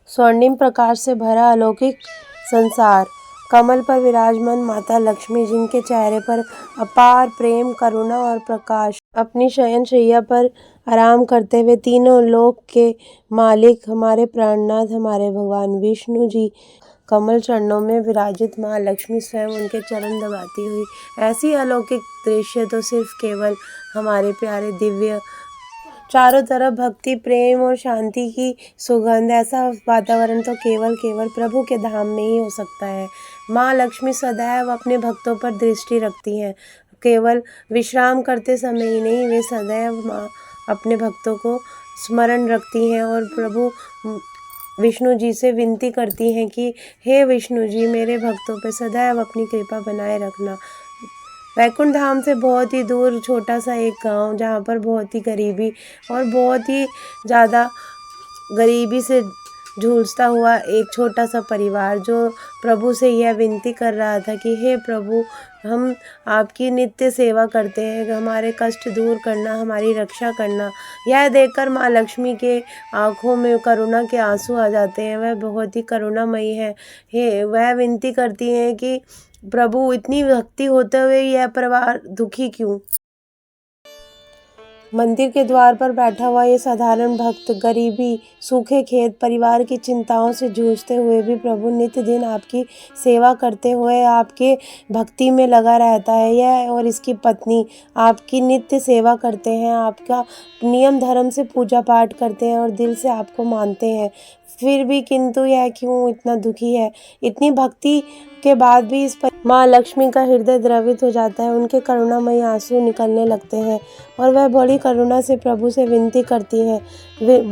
स्वर्णिम प्रकाश से भरा अलौकिक संसार। कमल पर विराजमान माता लक्ष्मी, जिनके चेहरे पर अपार प्रेम, करुणा और प्रकाश। अपनी शयन शैया पर आराम करते हुए तीनों लोक के मालिक हमारे प्राणनाथ, हमारे भगवान विष्णु जी कमल चरणों में विराजित माँ लक्ष्मी स्वयं उनके चरण दबाती हुई। ऐसी अलौकिक दृश्य तो सिर्फ केवल हमारे प्यारे दिव्य, चारों तरफ भक्ति, प्रेम और शांति की सुगंध। ऐसा वातावरण तो केवल प्रभु के धाम में ही हो सकता है। माँ लक्ष्मी सदैव अपने भक्तों पर दृष्टि रखती हैं। केवल विश्राम करते समय ही नहीं, वे सदैव माँ अपने भक्तों को स्मरण रखती हैं और प्रभु विष्णु जी से विनती करती हैं कि हे विष्णु जी, मेरे भक्तों पर सदैव अपनी कृपा बनाए रखना। वैकुंठ धाम से बहुत ही दूर छोटा सा एक गांव, जहां पर बहुत ही गरीबी और बहुत ही ज़्यादा गरीबी से झूलता हुआ एक छोटा सा परिवार, जो प्रभु से यह विनती कर रहा था कि हे प्रभु, हम आपकी नित्य सेवा करते हैं, हमारे कष्ट दूर करना, हमारी रक्षा करना। यह देखकर माँ लक्ष्मी के आँखों में करुणा के आंसू आ जाते हैं। वह बहुत ही करुणामयी है। वह विनती करती हैं कि प्रभु, इतनी भक्ति होते हुए यह परिवार दुखी क्यों? मंदिर के द्वार पर बैठा हुआ ये साधारण भक्त गरीबी, सूखे खेत, परिवार की चिंताओं से जूझते हुए भी प्रभु नित्य दिन आपकी सेवा करते हुए आपके भक्ति में लगा रहता है। यह और इसकी पत्नी आपकी नित्य सेवा करते हैं, आपका नियम धर्म से पूजा पाठ करते हैं और दिल से आपको मानते हैं। फिर भी किंतु यह क्यों इतना दुखी है? इतनी भक्ति के बाद भी इस पर माँ लक्ष्मी का हृदय द्रवित हो जाता है। उनके करुणामयी आंसू निकलने लगते हैं और वह बड़ी करुणा से प्रभु से विनती करती हैं।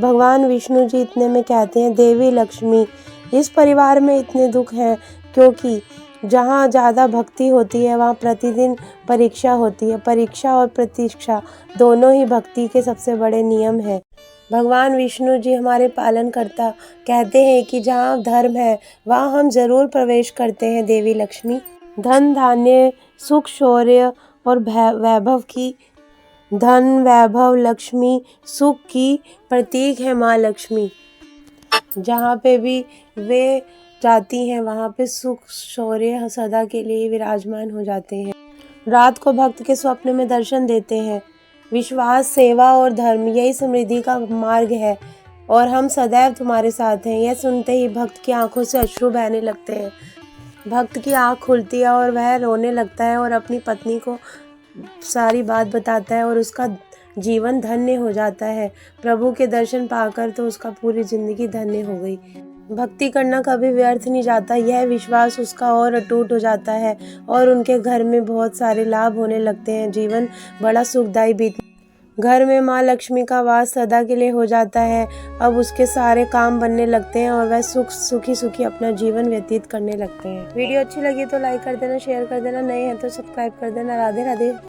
भगवान विष्णु जी इतने में कहते हैं, देवी लक्ष्मी, इस परिवार में इतने दुख हैं क्योंकि जहाँ ज़्यादा भक्ति होती है वहाँ प्रतिदिन परीक्षा होती है। परीक्षा और प्रतीक्षा दोनों ही भक्ति के सबसे बड़े नियम हैं। भगवान विष्णु जी हमारे पालनकर्ता कहते हैं कि जहाँ धर्म है वहाँ हम जरूर प्रवेश करते हैं देवी लक्ष्मी। धन धान्य, सुख, शौर्य और वैभव की, धन, वैभव, लक्ष्मी, सुख की प्रतीक है माँ लक्ष्मी। जहाँ पे भी वे जाती हैं वहाँ पे सुख, शौर्य सदा के लिए विराजमान हो जाते हैं। रात को भक्त के स्वप्न में दर्शन देते हैं। विश्वास, सेवा और धर्म, यही समृद्धि का मार्ग है और हम सदैव तुम्हारे साथ हैं। यह सुनते ही भक्त की आंखों से अश्रु बहने लगते हैं। भक्त की आंख खुलती है और वह रोने लगता है और अपनी पत्नी को सारी बात बताता है और उसका जीवन धन्य हो जाता है। प्रभु के दर्शन पाकर तो उसका पूरी जिंदगी धन्य हो गई। भक्ति करना कभी व्यर्थ नहीं जाता, यह विश्वास उसका और अटूट हो जाता है और उनके घर में बहुत सारे लाभ होने लगते हैं। जीवन बड़ा सुखदायी बीत, घर में माँ लक्ष्मी का वास सदा के लिए हो जाता है। अब उसके सारे काम बनने लगते हैं और वह सुखी अपना जीवन व्यतीत करने लगते हैं। वीडियो अच्छी लगी तो लाइक कर देना, शेयर कर देना, नए हैं तो सब्सक्राइब कर देना। राधे राधे।